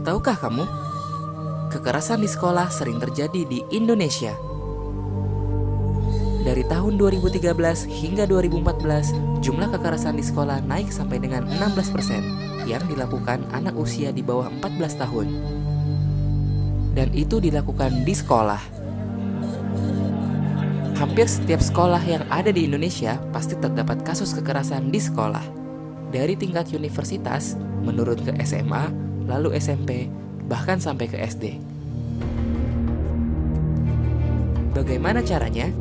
Tahukah kamu, kekerasan di sekolah sering terjadi di Indonesia. Dari tahun 2013 hingga 2014, jumlah kekerasan di sekolah naik sampai dengan 16% yang dilakukan anak usia di bawah 14 tahun. Dan itu dilakukan di sekolah. Hampir setiap sekolah yang ada di Indonesia pasti terdapat kasus kekerasan di sekolah. Dari tingkat universitas, menurun ke SMA, lalu SMP, bahkan sampai ke SD. Bagaimana caranya?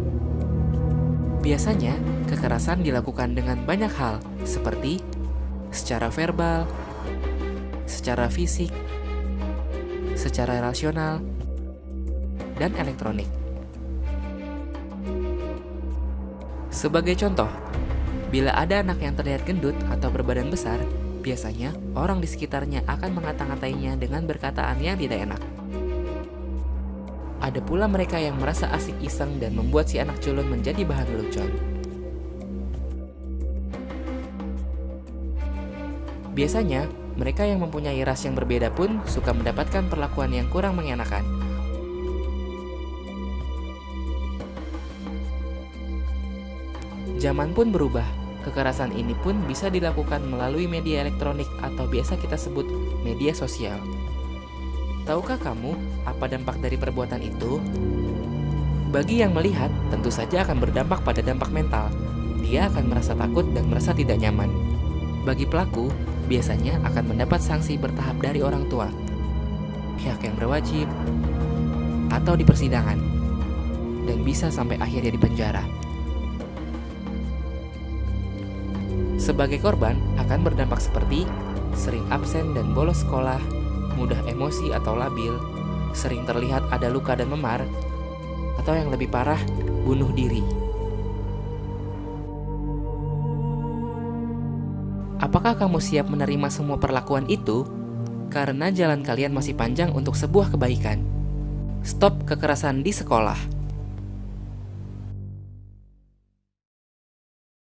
Biasanya, kekerasan dilakukan dengan banyak hal, seperti secara verbal, secara fisik, secara rasional, dan elektronik. Sebagai contoh, bila ada anak yang terlihat gendut atau berbadan besar, biasanya orang di sekitarnya akan mengata-ngatainya dengan berkataan yang tidak enak. Ada pula mereka yang merasa asik iseng dan membuat si anak culun menjadi bahan lelucon. Biasanya, mereka yang mempunyai ras yang berbeda pun suka mendapatkan perlakuan yang kurang mengenakan. Zaman pun berubah. Kekerasan ini pun bisa dilakukan melalui media elektronik atau biasa kita sebut media sosial. Tahukah kamu apa dampak dari perbuatan itu? Bagi yang melihat, tentu saja akan berdampak pada dampak mental. Dia akan merasa takut dan merasa tidak nyaman. Bagi pelaku, biasanya akan mendapat sanksi bertahap dari orang tua, pihak yang berwajib, atau di persidangan, dan bisa sampai akhirnya di penjara. Sebagai korban, akan berdampak seperti sering absen dan bolos sekolah, mudah emosi atau labil, sering terlihat ada luka dan memar, atau yang lebih parah, bunuh diri. Apakah kamu siap menerima semua perlakuan itu? Karena jalan kalian masih panjang untuk sebuah kebaikan. Stop kekerasan di sekolah.